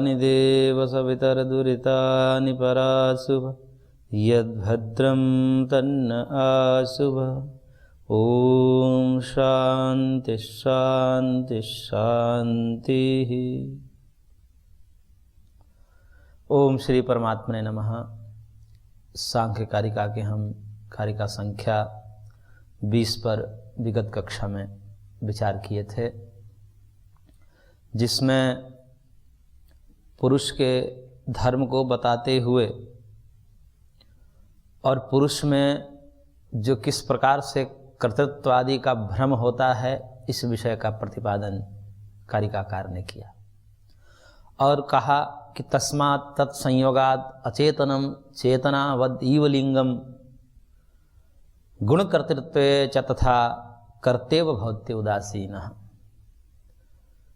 शुभानि देव सवितरदुरितानि पराशुभ यद्भद्रं तन्न आशुभ। ओम शांति शांति शांति। ओम श्री परमात्मने नमः। सांख्य कारिका के हम कारिका संख्या 20 पर विगत कक्षा में विचार किए थे, जिसमें पुरुष के धर्म को बताते हुए और पुरुष में जो किस प्रकार से कर्तृत्व आदि का भ्रम होता है, इस विषय का प्रतिपादन कारिकाकार ने किया और कहा कि तस्मात् तत्संयोगात् अचेतनम चेतनावद इव लिंगम गुण कर्तृत्वे च तथा कर्तेव भवति उदासीनः।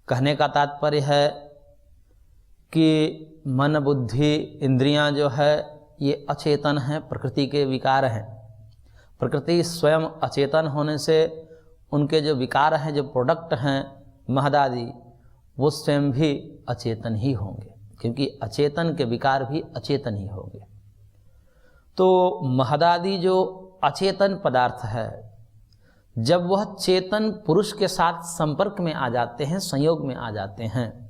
कहने का तात्पर्य है कि मन बुद्धि इंद्रियां जो है ये अचेतन हैं, प्रकृति के विकार हैं। प्रकृति स्वयं अचेतन होने से उनके जो विकार हैं, जो प्रोडक्ट हैं महदादि, वो स्वयं भी अचेतन ही होंगे, क्योंकि अचेतन के विकार भी अचेतन ही होंगे। तो महदादि जो अचेतन पदार्थ है, जब वह चेतन पुरुष के साथ संपर्क में आ जाते हैं, संयोग में आ जाते हैं,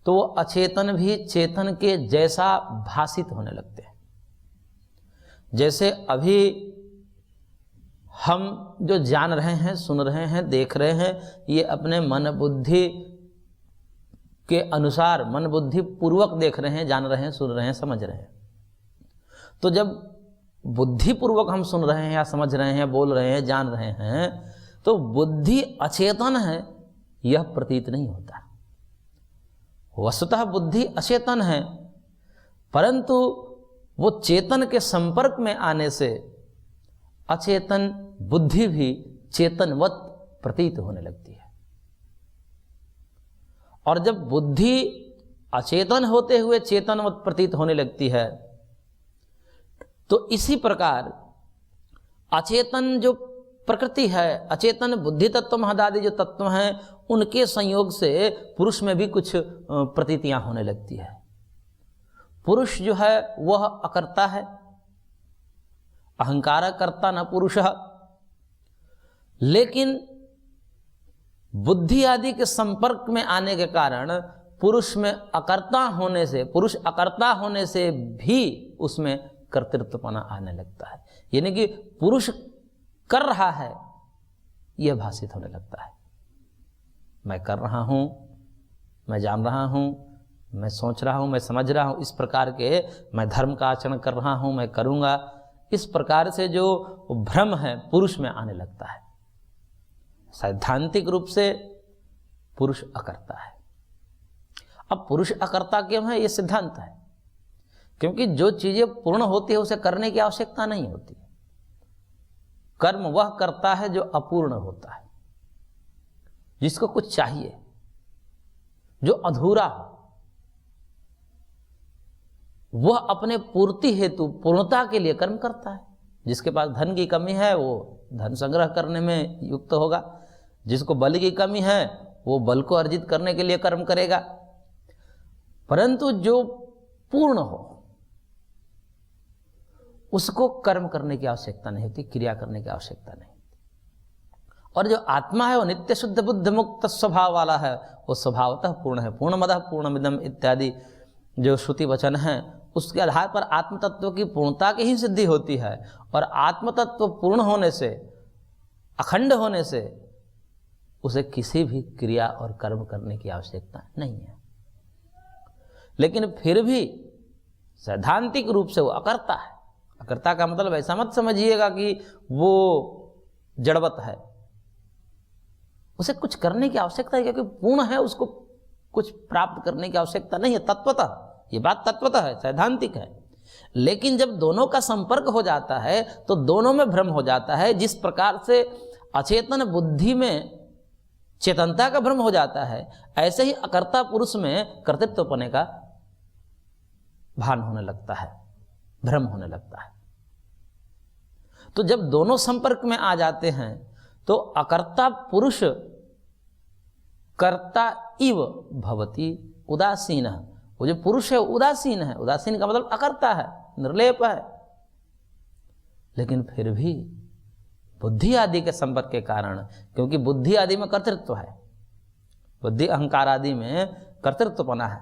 तो वो अचेतन भी चेतन के जैसा भासित होने लगते हैं। जैसे अभी हम जो जान रहे हैं, सुन रहे हैं, देख रहे हैं, ये अपने मन बुद्धि के अनुसार मन बुद्धि पूर्वक देख रहे हैं, जान रहे हैं, सुन रहे हैं, समझ रहे हैं। तो जब बुद्धि पूर्वक हम सुन रहे हैं या समझ रहे हैं, बोल रहे हैं, जान रहे हैं, तो बुद्धि अचेतन है यह प्रतीत नहीं होता। वस्तुतः बुद्धि अचेतन है, परंतु वो चेतन के संपर्क में आने से अचेतन बुद्धि भी चेतनवत प्रतीत होने लगती है। और जब बुद्धि अचेतन होते हुए चेतनवत प्रतीत होने लगती है, तो इसी प्रकार अचेतन जो प्रकृति है, अचेतन बुद्धि तत्व महदादि जो तत्व हैं, उनके संयोग से पुरुष में भी कुछ प्रतीतियां होने लगती है। पुरुष जो है वह अकर्ता है, अहंकार कर्ता न पुरुषः, लेकिन बुद्धि आदि के संपर्क में आने के कारण पुरुष में अकर्ता होने से, पुरुष अकर्ता होने से भी उसमें कर्तृत्वपना आने लगता है। यानी कि पुरुष कर रहा है यह भासित होने लगता है। मैं कर रहा हूं, मैं जान रहा हूं, मैं सोच रहा हूं, मैं समझ रहा हूं, इस प्रकार के मैं धर्म का आचरण कर रहा हूं, मैं करूंगा, इस प्रकार से जो भ्रम है पुरुष में आने लगता है। सैद्धांतिक रूप से पुरुष अकर्ता है। अब पुरुष अकर्ता क्यों है, यह सिद्धांत है, क्योंकि जो चीजें पूर्ण होती है उसे करने की आवश्यकता नहीं होती। कर्म वह करता है जो अपूर्ण होता है, जिसको कुछ चाहिए, जो अधूरा हो, वह अपने पूर्ति हेतु पूर्णता के लिए कर्म करता है। जिसके पास धन की कमी है वो धन संग्रह करने में युक्त होगा, जिसको बल की कमी है वो बल को अर्जित करने के लिए कर्म करेगा। परंतु जो पूर्ण हो उसको कर्म करने की आवश्यकता नहीं होती, क्रिया करने की आवश्यकता नहीं होती। और जो आत्मा है वो नित्य शुद्ध बुद्ध मुक्त स्वभाव वाला है, वो स्वभावतः पूर्ण है। पूर्णमदः पूर्णमिदम् इत्यादि जो श्रुति वचन हैं, उसके आधार पर आत्म तत्व की पूर्णता की ही सिद्धि होती है। और आत्म तत्व पूर्ण होने से, अखंड होने से उसे किसी भी क्रिया और कर्म करने की आवश्यकता नहीं है। लेकिन फिर भी सैद्धांतिक रूप से वो अकर्ता है। अकर्ता का मतलब ऐसा मत समझिएगा कि वो जड़वत है, उसे कुछ करने की आवश्यकता है, क्योंकि पूर्ण है, उसको कुछ प्राप्त करने की आवश्यकता नहीं है तत्वतः। ये बात तत्वतः है, सैद्धांतिक है। लेकिन जब दोनों का संपर्क हो जाता है तो दोनों में भ्रम हो जाता है। जिस प्रकार से अचेतन बुद्धि में चेतनता का भ्रम हो जाता है, ऐसे ही अकर्ता पुरुष में कर्तृत्वपने का भान होने लगता है, भ्रम होने लगता है। तो जब दोनों संपर्क में आ जाते हैं तो अकर्ता पुरुष कर्ता इव भवति उदासीनः, वो जो पुरुष है उदासीन है। उदासीन का मतलब अकर्ता है, निर्लेप है। लेकिन फिर भी बुद्धि आदि के संपर्क के कारण, क्योंकि बुद्धि आदि में कर्तृत्व है, बुद्धि अहंकार आदि में कर्तृत्वपना है,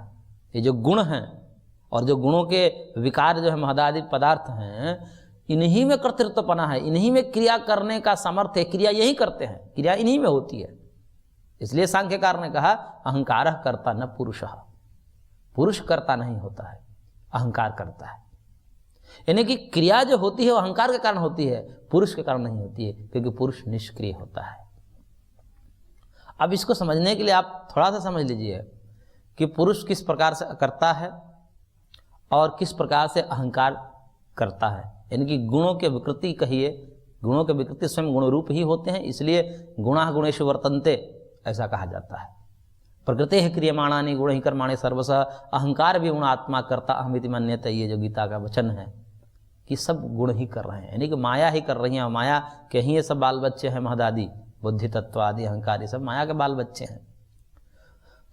ये जो गुण हैं और जो गुणों के विकार जो है महदादि पदार्थ हैं, इन्हीं में कर्तृत्वपना है, इन्हीं में क्रिया करने का सामर्थ्य है, क्रिया यही करते हैं, क्रिया इन्हीं में होती है। इसलिए सांख्यकार ने कहा अहंकारः कर्ता न पुरुषः, पुरुष कर्ता नहीं होता है, अहंकार करता है। यानी कि क्रिया जो होती है वो अहंकार के कारण होती है, पुरुष के कारण नहीं होती है, क्योंकि पुरुष निष्क्रिय होता है। अब इसको समझने के लिए आप थोड़ा सा समझ लीजिए कि पुरुष किस प्रकार से करता है और किस प्रकार से अहंकार करता है। यानी कि गुणों के विकृति कहिए, गुणों के विकृति स्वयं गुण रूप ही होते हैं, इसलिए गुणाः गुणेषु वर्तन्ते ऐसा कहा जाता है। प्रकृति है क्रियमाणानि गुण ही कर्माणि सर्वशः, अहंकार भी गुण आत्मा करता अहमिति मन्यते, ये जो गीता का वचन है कि सब गुण ही कर रहे हैं, यानी कि माया ही कर रही है। माया के ही ये सब बाल बच्चे हैं महदादि, बुद्धि तत्व आदि अहंकार, ये सब माया के बाल बच्चे हैं।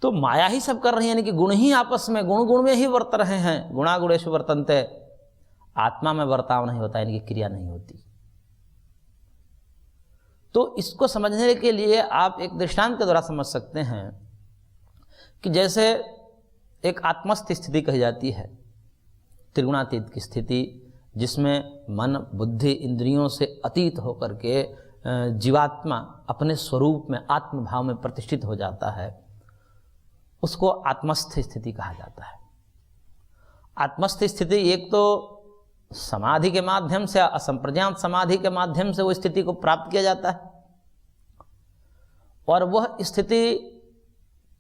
तो माया ही सब कर रही है, यानी कि गुण ही आपस में गुण गुण में ही वर्त रहे हैं। गुणा गुणेषु वर्तन्ते, आत्मा में वर्ताव नहीं होता, यानी कि क्रिया नहीं होती। तो इसको समझने के लिए आप एक दृष्टांत के द्वारा समझ सकते हैं कि जैसे एक आत्मस्थ स्थिति कही जाती है, त्रिगुणातीत की स्थिति, जिसमें मन बुद्धि इंद्रियों से अतीत होकर के जीवात्मा अपने स्वरूप में आत्मभाव में प्रतिष्ठित हो जाता है, उसको आत्मस्थ स्थिति कहा जाता है। आत्मस्थ स्थिति एक तो समाधि के माध्यम से, असंप्रज्ञात समाधि के माध्यम से वो स्थिति को प्राप्त किया जाता है, और वह स्थिति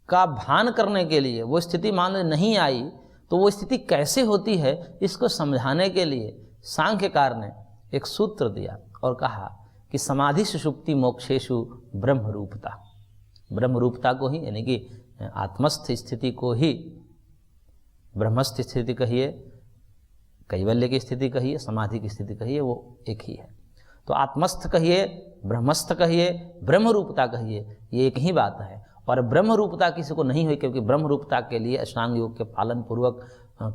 का भान करने के लिए, वो स्थिति मान लो नहीं आई तो वो स्थिति कैसे होती है, इसको समझाने के लिए सांख्यकार ने एक सूत्र दिया और कहा कि समाधि सुषुप्ति मोक्षेषु ब्रह्म रूपता, ब्रह्म रूपता को ही, यानी कि आत्मस्थ स्थिति को ही ब्रह्मस्थ स्थिति कहिए, कैवल्य की स्थिति कहिए, समाधि की स्थिति कहिए, वो एक ही है। तो आत्मस्थ कहिए, ब्रह्मस्थ कहिए, ब्रह्म रूपता कहिए, ये एक ही बात है। और ब्रह्म रूपता किसी को नहीं हुई, क्योंकि ब्रह्म रूपता के लिए अष्टांग योग के पालन पूर्वक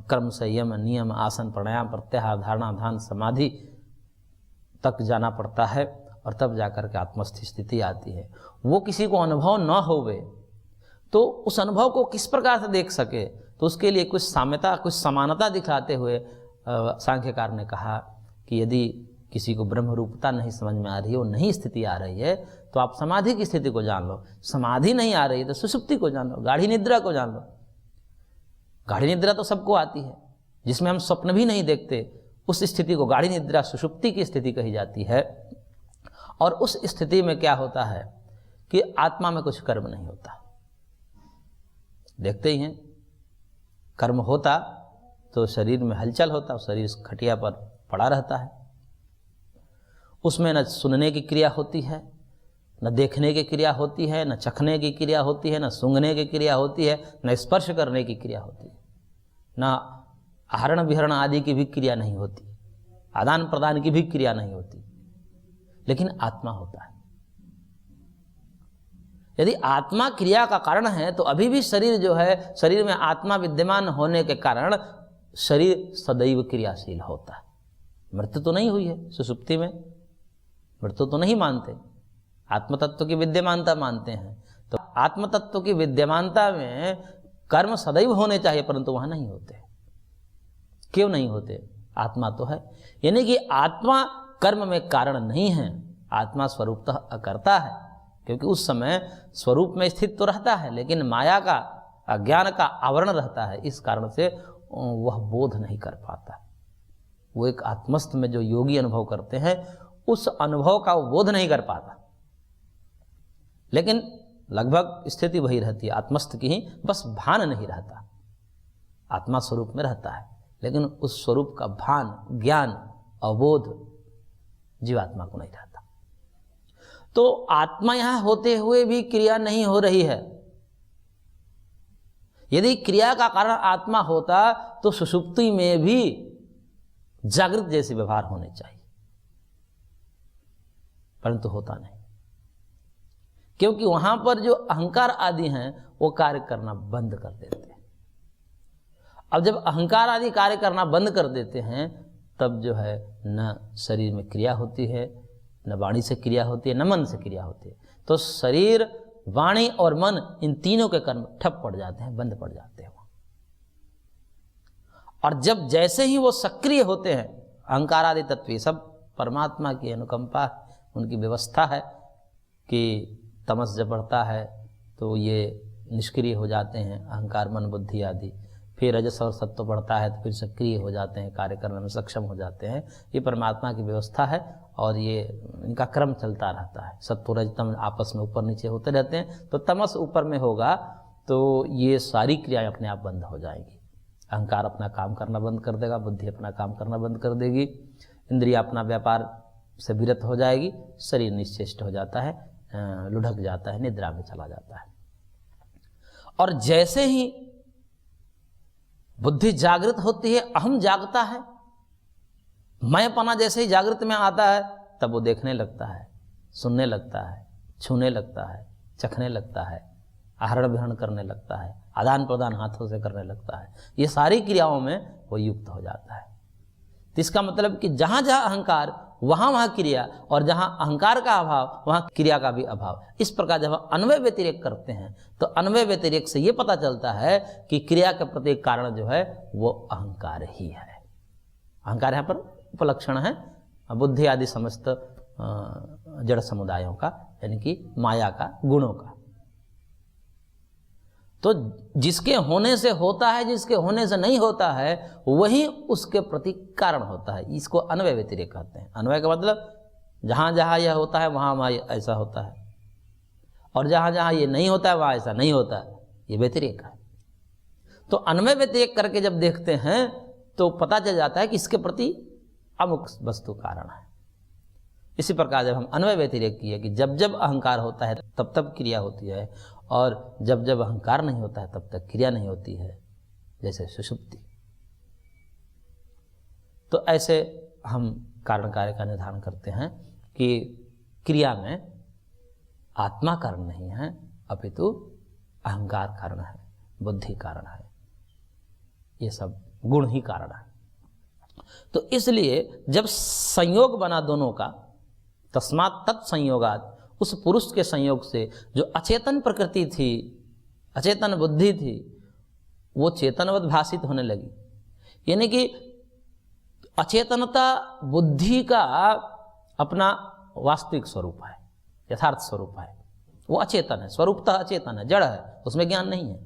कर्म संयम नियम आसन प्राणायाम प्रत्याहार धारणा ध्यान समाधि तक जाना पड़ता है, और तब जाकर के आत्मस्थ स्थिति आती है। वो किसी को अनुभव न होवे तो उस अनुभव को किस प्रकार से देख सके, तो उसके लिए कुछ साम्यता, कुछ समानता दिखाते हुए सांख्यकार ने कहा कि यदि किसी को ब्रह्म रूपता नहीं समझ में आ रही है, वो नहीं स्थिति आ रही है, तो आप समाधि की स्थिति को जान लो। समाधि नहीं आ रही है तो सुषुप्ति को जान लो, गाढ़ी निद्रा को जान लो। गाढ़ी निद्रा तो सबको आती है, जिसमें हम स्वप्न भी नहीं देखते, उस स्थिति को गाढ़ी निद्रा सुषुप्ति की स्थिति कही जाती है। और उस स्थिति में क्या होता है कि आत्मा में कुछ कर्म नहीं होता। देखते ही हैं, कर्म होता तो शरीर में हलचल होता, शरीर खटिया पर पड़ा रहता है, उसमें न सुनने की क्रिया होती है, न देखने की क्रिया होती है, न चखने की क्रिया होती है, न सूंघने की क्रिया होती है, न स्पर्श करने की क्रिया होती है, न आहरण विहरण आदि की भी क्रिया नहीं होती, आदान प्रदान की भी क्रिया नहीं होती, लेकिन आत्मा होता है। यदि आत्मा क्रिया का कारण है तो अभी भी शरीर जो है, शरीर में आत्मा विद्यमान होने के कारण शरीर सदैव क्रियाशील होता है। मृत्यु तो नहीं हुई है सुषुप्ति में, मृत्यु तो नहीं मानते, आत्म तत्व की विद्यमानता मानते हैं। तो आत्म तत्व की विद्यमानता में कर्म सदैव होने चाहिए, परंतु वहां नहीं होते। क्यों नहीं होते? आत्मा तो है, यानी कि आत्मा कर्म में कारण नहीं है, आत्मा स्वरूपतः अकर्ता है, क्योंकि उस समय स्वरूप में स्थित तो रहता है, लेकिन माया का अज्ञान का आवरण रहता है, इस कारण से वह बोध नहीं कर पाता। वो एक आत्मस्थ में जो योगी अनुभव करते हैं, उस अनुभव का वो बोध नहीं कर पाता, लेकिन लगभग स्थिति वही रहती है आत्मस्थ की ही, बस भान नहीं रहता। आत्मा स्वरूप में रहता है, लेकिन उस स्वरूप का भान, ज्ञान, अवबोध जीवात्मा को नहीं रहता। तो आत्मा यहां होते हुए भी क्रिया नहीं हो रही है। यदि क्रिया का कारण आत्मा होता तो सुषुप्ति में भी जागृत जैसे व्यवहार होने चाहिए, परंतु होता नहीं, क्योंकि वहां पर जो अहंकार आदि हैं वो कार्य करना बंद कर देते हैं। अब जब अहंकार आदि कार्य करना बंद कर देते हैं तब जो है न शरीर में क्रिया होती है, न वाणी से क्रिया होती है, न मन से क्रिया होती है। तो शरीर, वाणी और मन, इन तीनों के कर्म ठप पड़ जाते हैं, बंद पड़ जाते हैं। और जब जैसे ही वो सक्रिय होते हैं, अहंकार आदि तत्व, ये सब परमात्मा की अनुकंपा, उनकी व्यवस्था है कि तमस जब बढ़ता है तो ये निष्क्रिय हो जाते हैं, अहंकार, मन, बुद्धि आदि। फिर रजस और सत्व बढ़ता है तो फिर सक्रिय हो जाते हैं, कार्य करने में सक्षम हो जाते हैं। ये परमात्मा की व्यवस्था है और ये इनका क्रम चलता रहता है। सत्व रजतम आपस में ऊपर नीचे होते रहते हैं। तो तमस ऊपर में होगा तो ये सारी क्रियाएं अपने आप बंद हो जाएंगी। अहंकार अपना काम करना बंद कर देगा, बुद्धि अपना काम करना बंद कर देगी, इंद्रिया अपना व्यापार से विरत हो जाएगी, शरीर निश्चेष्ट हो जाता है, लुढ़क जाता है, निद्रा में चला जाता है। और जैसे ही बुद्धि जागृत होती है, अहम जागता है, मैंपना जैसे ही जागृत में आता है तब वो देखने लगता है, सुनने लगता है, छूने लगता है, चखने लगता है, आहरण विहरण करने लगता है, आदान प्रदान हाथों से करने लगता है। ये सारी क्रियाओं में वो युक्त हो जाता है। तो इसका मतलब कि जहाँ जहाँ अहंकार वहाँ वहाँ क्रिया, और जहाँ अहंकार का अभाव वहाँ क्रिया का भी अभाव। इस प्रकार जब हम अन्वय व्यतिरेक करते हैं तो अन्वय व्यतिरेक से ये पता चलता है कि क्रिया के प्रत्येक कारण जो है वो अहंकार ही है। अहंकार यहाँ पर उपलक्षण है बुद्धि आदि समस्त जड़ समुदायों का, यानी कि माया का, गुणों का। तो जिसके होने से होता है, जिसके होने से नहीं होता है, वही उसके प्रति कारण होता है। इसको अन्वय व्यतिरेक कहते हैं। अन्वय का मतलब जहाँ जहाँ यह होता है वहाँ वहाँ ऐसा होता है, और जहाँ जहाँ ये नहीं होता है वहाँ ऐसा नहीं होता है, ये व्यतिरेक है। तो अन्वय व्यतिरेक करके जब देखते हैं तो पता चल जाता है कि इसके प्रति अमुक वस्तु कारण है। इसी प्रकार जब हम अन्वय व्यतिरेक किए कि जब जब अहंकार होता है तब तब क्रिया होती है, और जब जब अहंकार नहीं होता है तब तक क्रिया नहीं होती है, जैसे सुषुप्ति। तो ऐसे हम कारण कार्य का निर्धारण करते हैं कि क्रिया में आत्मा कारण नहीं है, अपितु अहंकार कारण है, बुद्धि कारण है, ये सब गुण ही कारण है। तो इसलिए जब संयोग बना दोनों का, तस्मात् तत्संयोगात्, उस पुरुष के संयोग से जो अचेतन प्रकृति थी, अचेतन बुद्धि थी, वो चेतनवत भाषित होने लगी। यानी कि अचेतनता बुद्धि का अपना वास्तविक स्वरूप है, यथार्थ स्वरूप है। वो अचेतन है, स्वरूपतः अचेतन है, जड़ है, उसमें ज्ञान नहीं है।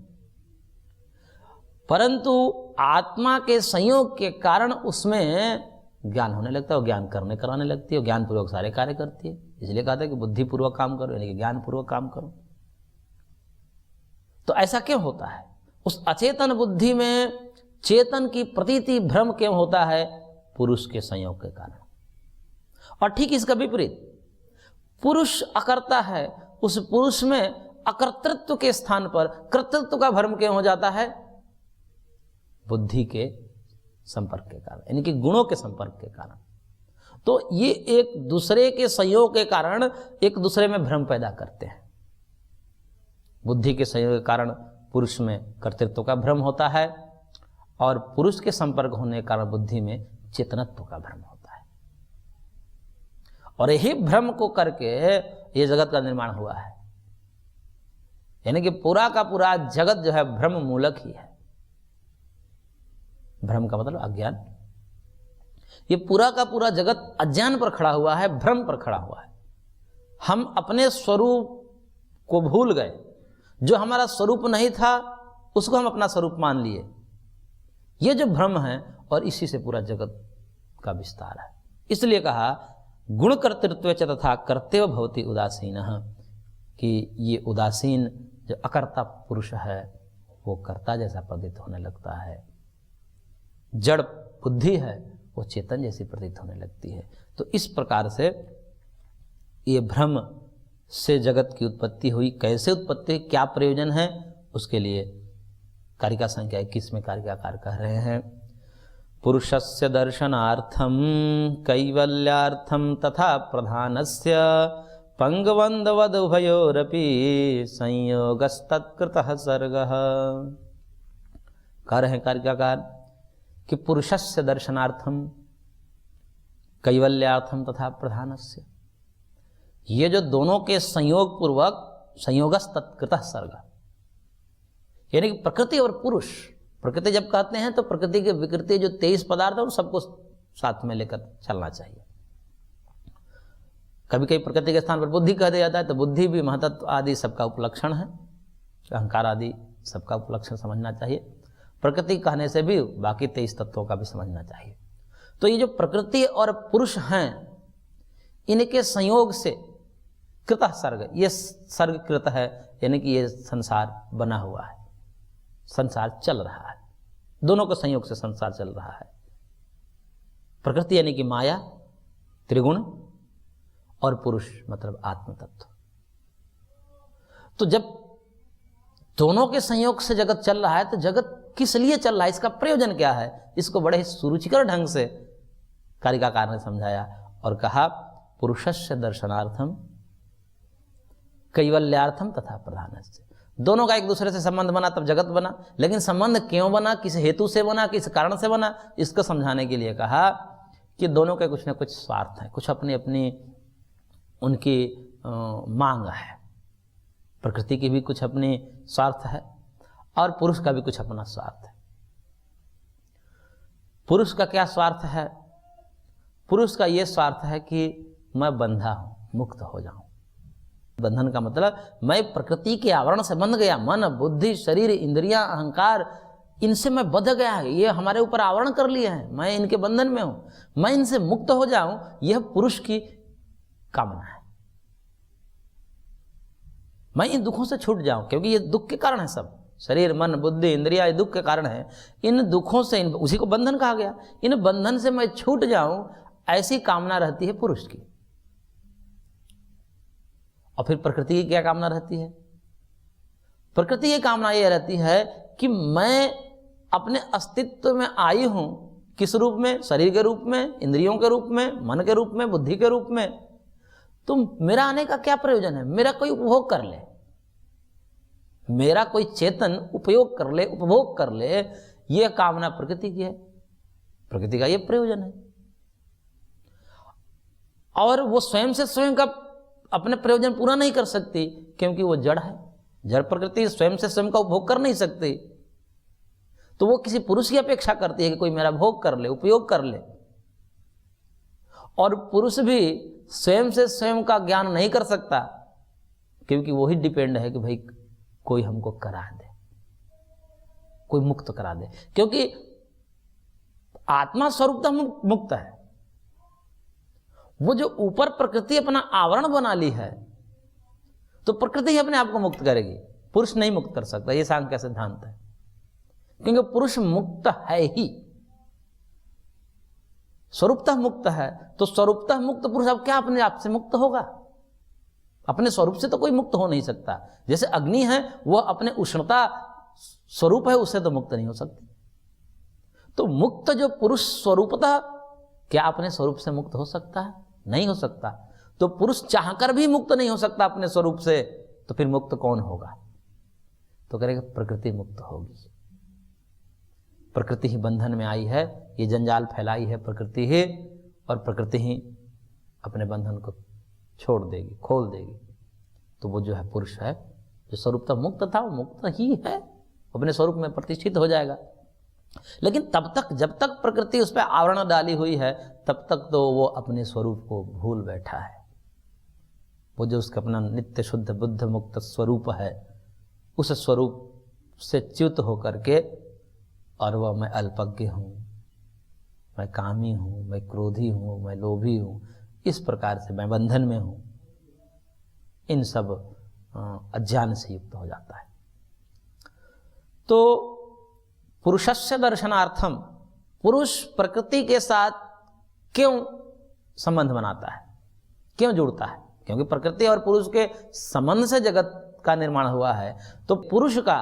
परंतु आत्मा के संयोग के कारण उसमें ज्ञान होने लगता है, वो ज्ञान करने कराने लगती है, ज्ञान पूर्वक सारे कार्य करती है। इसलिए कहते हैं कि बुद्धि पूर्वक काम करो, यानी कि ज्ञान पूर्वक काम करो। तो ऐसा क्यों होता है? उस अचेतन बुद्धि में चेतन की प्रतीति भ्रम क्यों होता है? पुरुष के संयोग के कारण। और ठीक इसका विपरीत, पुरुष अकर्ता है, उस पुरुष में अकर्तृत्व के स्थान पर कर्तृत्व का भ्रम क्यों हो जाता है? बुद्धि के संपर्क के कारण, यानी कि गुणों के संपर्क के कारण। तो ये एक दूसरे के संयोग के कारण एक दूसरे में भ्रम पैदा करते हैं। बुद्धि के संयोग के कारण पुरुष में कर्तृत्व का भ्रम होता है, और पुरुष के संपर्क होने के कारण बुद्धि में चेतनत्व का भ्रम होता है। और यही भ्रम को करके ये जगत का निर्माण हुआ है। यानी कि पूरा का पूरा जगत जो है भ्रम मूलक ही है। भ्रम का मतलब अज्ञान। ये पूरा का पूरा जगत अज्ञान पर खड़ा हुआ है, भ्रम पर खड़ा हुआ है। हम अपने स्वरूप को भूल गए, जो हमारा स्वरूप नहीं था उसको हम अपना स्वरूप मान लिए। ये जो भ्रम है, और इसी से पूरा जगत का विस्तार है। इसलिए कहा गुण कर्तृत्व च तथा कर्तव्य भवति उदासीन, कि ये उदासीन जो अकर्ता पुरुष है वो कर्ता जैसा प्रतीत होने लगता है। जड़ बुद्धि है वो चेतन जैसी प्रतीत होने लगती है। तो इस प्रकार से ये भ्रम से जगत की उत्पत्ति हुई। कैसे उत्पत्ति, क्या प्रयोजन है, उसके लिए कारिका संख्या 21 में कारिकाकार कह रहे हैं, पुरुषस्य दर्शनार्थम कैवल्यार्थम तथा प्रधानस्य पंगवंदवद उभयोरपि संयोगस्तत्कृतः सर्गः। कह रहे हैं कारिकाकार कि पुरुषस्य दर्शनार्थम कैवल्यार्थम तथा प्रधानस्य, ये जो दोनों के संयोग पूर्वक संयोगस्तत्कृतः सर्ग, यानी कि प्रकृति और पुरुष, प्रकृति जब कहते हैं तो प्रकृति के विकृति जो 23 पदार्थ है उन सबको साथ में लेकर चलना चाहिए। कभी कभी प्रकृति के स्थान पर बुद्धि कह दिया जाता है, तो बुद्धि भी महतत्व आदि सबका उपलक्षण है, अहंकार आदि सबका उपलक्षण समझना चाहिए। प्रकृति कहने से भी बाकी 23 तत्वों का भी समझना चाहिए। तो ये जो प्रकृति और पुरुष हैं, इनके संयोग से कृत सर्ग, ये सर्ग कृत है, यानी कि ये संसार बना हुआ है, संसार चल रहा है, दोनों के संयोग से संसार चल रहा है। प्रकृति यानी कि माया त्रिगुण, और पुरुष मतलब आत्म तत्व। तो जब दोनों के संयोग से जगत चल रहा है, तो जगत किस लिए चल रहा है, इसका प्रयोजन क्या है, इसको बड़े ही सुरुचिकर ढंग से कारिकाकार ने समझाया और कहा पुरुषस्य दर्शनार्थम कैवल्यार्थम तथा प्रधानस्य। दोनों का एक दूसरे से संबंध बना तब जगत बना, लेकिन संबंध क्यों बना, किस हेतु से बना, किस कारण से बना, इसको समझाने के लिए कहा कि दोनों के कुछ न कुछ स्वार्थ है, कुछ अपनी अपनी उनकी मांग है। प्रकृति की भी कुछ अपनी स्वार्थ है और पुरुष का भी कुछ अपना स्वार्थ है। पुरुष का क्या स्वार्थ है? पुरुष का यह स्वार्थ है कि मैं बंधा हूं, मुक्त हो जाऊं। बंधन का मतलब मैं प्रकृति के आवरण से बंध गया, मन बुद्धि शरीर इंद्रियां अहंकार, इनसे मैं बंध गया है, ये हमारे ऊपर आवरण कर लिए हैं, मैं इनके बंधन में हूं, मैं इनसे मुक्त हो जाऊं, यह पुरुष की कामना है। मैं इन दुखों से छूट जाऊं, क्योंकि ये दुख के कारण है, सब शरीर मन बुद्धि इंद्रिया ये दुख के कारण है। इन दुखों से, उसी को बंधन कहा गया, इन बंधन से मैं छूट जाऊं, ऐसी कामना रहती है पुरुष की। और फिर प्रकृति की क्या कामना रहती है? प्रकृति की कामना यह रहती है कि मैं अपने अस्तित्व में आई हूं, किस रूप में? शरीर के रूप में, इंद्रियों के रूप में, मन के रूप में, बुद्धि के रूप में। तो मेरा आने का क्या प्रयोजन है? मेरा कोई उपभोग कर ले, मेरा कोई चेतन उपयोग कर ले, उपभोग कर ले, यह कामना प्रकृति की है, प्रकृति का यह प्रयोजन है। और वो स्वयं से स्वयं का अपने प्रयोजन पूरा नहीं कर सकती, क्योंकि वो जड़ है, जड़ प्रकृति स्वयं से स्वयं का उपभोग कर नहीं सकती। तो वो किसी पुरुष की अपेक्षा करती है कि कोई मेरा भोग कर ले, उपयोग कर ले। और पुरुष भी स्वयं से स्वयं का ज्ञान नहीं कर सकता, क्योंकि वो ही डिपेंड है कि भाई कोई हमको करा दे, कोई मुक्त करा दे, क्योंकि आत्मा स्वरूपतः मुक्त है। वो जो ऊपर प्रकृति अपना आवरण बना ली है, तो प्रकृति ही अपने आप को मुक्त करेगी, पुरुष नहीं मुक्त कर सकता। ये सांख्य का सिद्धांत है, क्योंकि पुरुष मुक्त है ही, स्वरूपतः मुक्त है। तो स्वरूपतः मुक्त पुरुष अब क्या अपने आप से मुक्त होगा? अपने स्वरूप से तो कोई मुक्त हो नहीं सकता। जैसे अग्नि है, वह अपने उष्णता स्वरूप है, उससे तो मुक्त नहीं हो सकती। तो मुक्त जो पुरुष स्वरूपतः, क्या अपने स्वरूप से मुक्त हो सकता है? नहीं हो सकता। तो पुरुष चाहकर भी मुक्त नहीं हो सकता अपने स्वरूप से, तो फिर मुक्त कौन होगा? तो करेगा प्रकृति मुक्त होगी। प्रकृति ही बंधन में आई है, ये जंजाल फैलाई है प्रकृति ही, और प्रकृति ही अपने बंधन को छोड़ देगी, खोल देगी। तो वो जो है पुरुष है, जो स्वरूपतः मुक्त था, वो मुक्त ही है, अपने स्वरूप में प्रतिष्ठित हो जाएगा। लेकिन तब तक, जब तक प्रकृति उस पर आवरण डाली हुई है, तब तक तो वो अपने स्वरूप को भूल बैठा है। वो जो उसका अपना नित्य शुद्ध बुद्ध मुक्त स्वरूप है, उस स्वरूप से च्युत होकर के, और वह मैं अल्पज्ञ हूँ, मैं कामी हूँ, मैं क्रोधी हूँ, मैं लोभी हूँ, इस प्रकार से मैं बंधन में हूँ, इन सब अज्ञान से युक्त हो जाता है। तो पुरुषस्य दर्शनार्थम, पुरुष प्रकृति के साथ क्यों संबंध बनाता है, क्यों जुड़ता है? क्योंकि प्रकृति और पुरुष के संबंध से जगत का निर्माण हुआ है। तो पुरुष का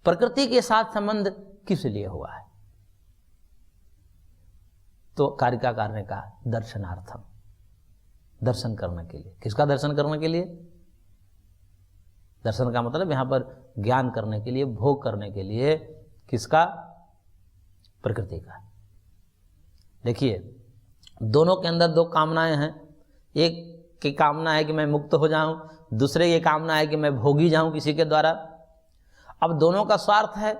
प्रकृति के साथ संबंध किस लिए हुआ है? तो कारिकाकार ने कहा दर्शनार्थम, दर्शन करने के लिए। किसका दर्शन करने के लिए? दर्शन का मतलब यहां पर ज्ञान करने के लिए, भोग करने के लिए, किसका? प्रकृति का। देखिए, दोनों के अंदर दो कामनाएं हैं। एक की कामना है कि मैं मुक्त हो जाऊं, दूसरे की कामना है कि मैं भोगी जाऊं किसी के द्वारा। अब दोनों का स्वार्थ है,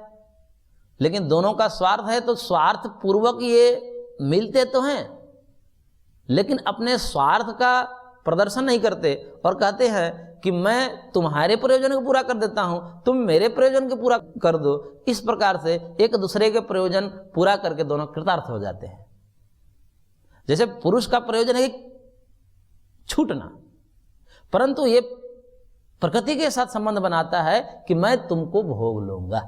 लेकिन दोनों का स्वार्थ है तो स्वार्थ पूर्वक ये मिलते तो हैं, लेकिन अपने स्वार्थ का प्रदर्शन नहीं करते और कहते हैं कि मैं तुम्हारे प्रयोजन को पूरा कर देता हूं, तुम मेरे प्रयोजन को पूरा कर दो। इस प्रकार से एक दूसरे के प्रयोजन पूरा करके दोनों कृतार्थ हो जाते हैं। जैसे पुरुष का प्रयोजन है छूटना, परंतु ये प्रकृति के साथ संबंध बनाता है कि मैं तुमको भोग लूंगा,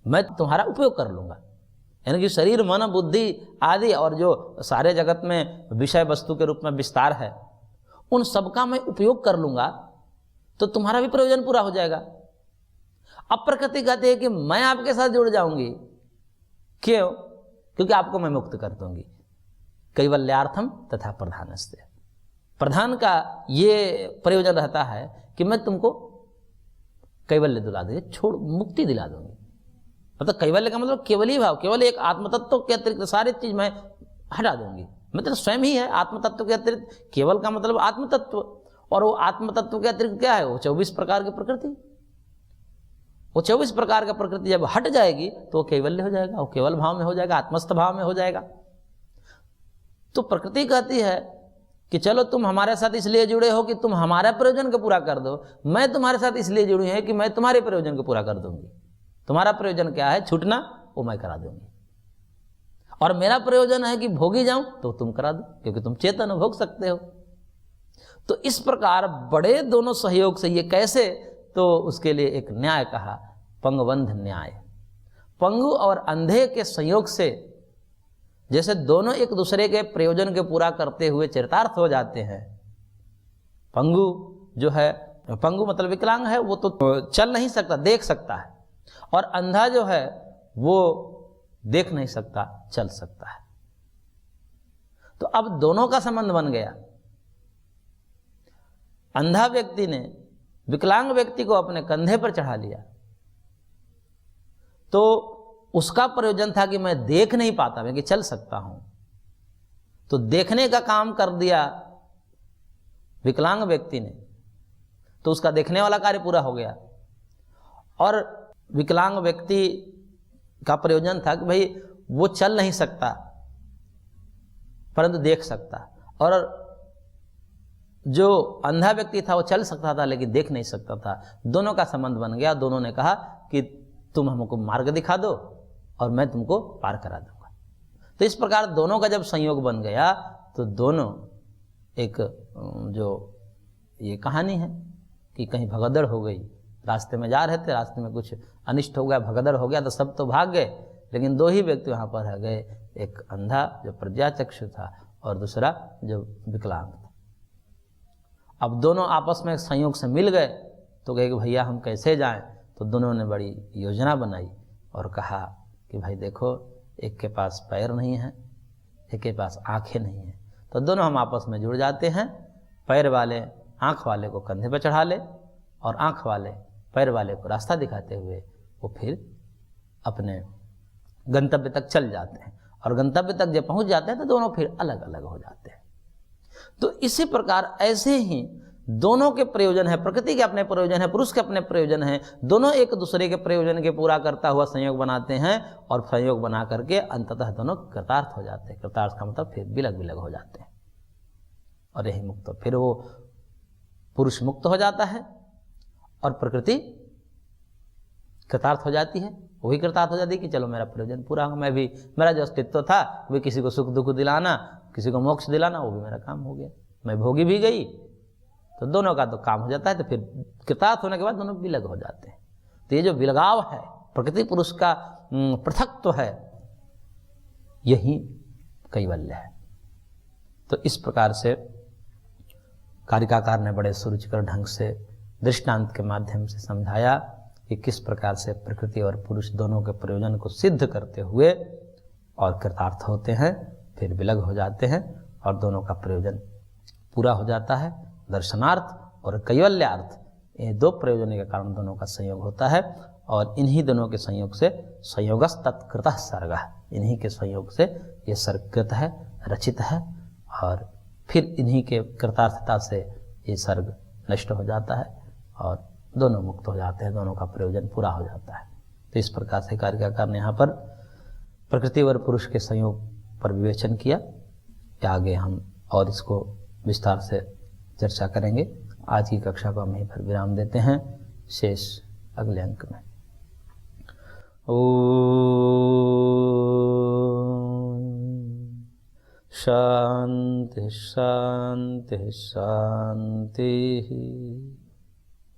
मैं तुम्हारा उपयोग कर लूंगा। यानी कि शरीर, मन, बुद्धि आदि और जो सारे जगत में विषय वस्तु के रूप में विस्तार है, उन सबका मैं उपयोग कर लूंगा तो तुम्हारा भी प्रयोजन पूरा हो जाएगा। अब प्रकृति कहती है कि मैं आपके साथ जुड़ जाऊंगी। क्यों? क्योंकि आपको मैं मुक्त कर दूंगी। कैवल्यार्थम तथा प्रधानस्ते, प्रधान का ये प्रयोजन रहता है कि मैं तुमको कैवल्य दिला दूंगी, छोड़ मुक्ति दिला दूंगी। मतलब कैवल्य का मतलब केवली भाव, केवल एक आत्मतत्व के अतिरिक्त सारी चीज मैं हटा दूंगी। मतलब स्वयं ही है आत्मतत्व के अतिरिक्त। केवल का मतलब आत्मतत्व, और वो आत्मतत्व के अतिरिक्त क्या है? वो 24 प्रकार की प्रकृति। वो 24 प्रकार का प्रकृति जब हट जाएगी तो वो कैवल्य हो जाएगा, वो केवल भाव में हो जाएगा, आत्मस्थ भाव में हो जाएगा। तो प्रकृति कहती है कि चलो तुम हमारे साथ इसलिए जुड़े हो कि तुम हमारे प्रयोजन को पूरा कर दो, मैं तुम्हारे साथ इसलिए जुड़ी है कि मैं तुम्हारे प्रयोजन को पूरा कर दूंगी। तुम्हारा प्रयोजन क्या है? छूटना, वो मैं करा दूंगी। और मेरा प्रयोजन है कि भोगी जाऊं, तो तुम करा दो, क्योंकि तुम चेतन हो, भोग सकते हो। तो इस प्रकार बड़े दोनों सहयोग से, ये कैसे? तो उसके लिए एक न्याय कहा, पंगबंध न्याय। पंगु और अंधे के संयोग से जैसे दोनों एक दूसरे के प्रयोजन के पूरा करते हुए चरितार्थ हो जाते हैं। पंगु जो है, पंगु मतलब विकलांग है, वो तो चल नहीं सकता, देख सकता है, और अंधा जो है वो देख नहीं सकता, चल सकता है। तो अब दोनों का संबंध बन गया। अंधा व्यक्ति ने विकलांग व्यक्ति को अपने कंधे पर चढ़ा लिया, तो उसका प्रयोजन था कि मैं देख नहीं पाता, मैं कि चल सकता हूं, तो देखने का काम कर दिया विकलांग व्यक्ति ने, तो उसका देखने वाला कार्य पूरा हो गया। और विकलांग व्यक्ति का प्रयोजन था कि भाई वो चल नहीं सकता परंतु देख सकता, और जो अंधा व्यक्ति था वो चल सकता था लेकिन देख नहीं सकता था। दोनों का संबंध बन गया। दोनों ने कहा कि तुम हमको मार्ग दिखा दो और मैं तुमको पार करा दूंगा। तो इस प्रकार दोनों का जब संयोग बन गया तो दोनों एक, जो ये कहानी है कि कहीं भगदड़ हो गई, रास्ते में जा रहे थे, रास्ते में कुछ अनिष्ट हो गया, भगदड़ हो गया, तो सब तो भाग गए, लेकिन दो ही व्यक्ति वहाँ पर रह गए, एक अंधा जो प्रज्ञाचक्षु था और दूसरा जो विकलांग था। अब दोनों आपस में संयोग से मिल गए तो कहे कि भैया हम कैसे जाएं? तो दोनों ने बड़ी योजना बनाई और कहा कि भाई देखो, एक के पास पैर नहीं है, एक के पास आंखें नहीं हैं, तो दोनों हम आपस में जुड़ जाते हैं। पैर वाले आंख वाले को कंधे पर चढ़ा ले और आंख वाले पैर वाले को रास्ता दिखाते हुए वो फिर अपने गंतव्य तक चल जाते हैं, और गंतव्य तक जब पहुंच जाते हैं तो दोनों फिर अलग अलग हो जाते हैं। तो इसी प्रकार ऐसे ही दोनों के प्रयोजन है, प्रकृति के अपने प्रयोजन है, पुरुष के अपने प्रयोजन है, दोनों एक दूसरे के प्रयोजन के पूरा करता हुआ संयोग बनाते हैं, और संयोग बना करके अंततः दोनों कृतार्थ हो जाते हैं। कृतार्थ का मतलब फिर विलग विलग हो जाते हैं, और यही मुक्त, फिर वो पुरुष मुक्त हो जाता है और प्रकृति कृतार्थ हो जाती है। वही कृतार्थ हो जाती है कि चलो मेरा प्रयोजन पूरा हो, मैं भी, मेरा जो अस्तित्व था वही किसी को सुख दुख दिलाना, किसी को मोक्ष दिलाना, वो भी मेरा काम हो गया, मैं भोगी भी गई, तो दोनों का तो काम हो जाता है। तो फिर कृतार्थ होने के बाद दोनों विलग हो जाते हैं। तो ये जो विलगाव है, प्रकृति पुरुष का पृथक्त्व है, यही कैवल्य है। तो इस प्रकार से कारिकाकार ने बड़े सुरुचिकर ढंग से दृष्टांत के माध्यम से समझाया कि किस प्रकार से प्रकृति और पुरुष दोनों के प्रयोजन को सिद्ध करते हुए और कृतार्थ होते हैं, फिर विलग हो जाते हैं, और दोनों का प्रयोजन पूरा हो जाता है। दर्शनार्थ और कैवल्यार्थ, ये दो प्रयोजन के कारण दोनों का संयोग होता है, और इन्हीं दोनों के संयोग से संयोगस तत्कृतः सर्गः, इन्हीं के संयोग से ये सर्ग कृत है, रचित है, और फिर इन्हीं के कृतार्थता से ये सर्ग नष्ट हो जाता है और दोनों मुक्त हो जाते हैं, दोनों का प्रयोजन पूरा हो जाता है। तो इस प्रकार से कारिकाकार ने यहाँ पर प्रकृति और पुरुष के संयोग पर विवेचन किया। आगे हम और इसको विस्तार से चर्चा करेंगे। आज की कक्षा को हम यहीं पर विराम देते हैं, शेष अगले अंक में। ओम शांति शांति शांति।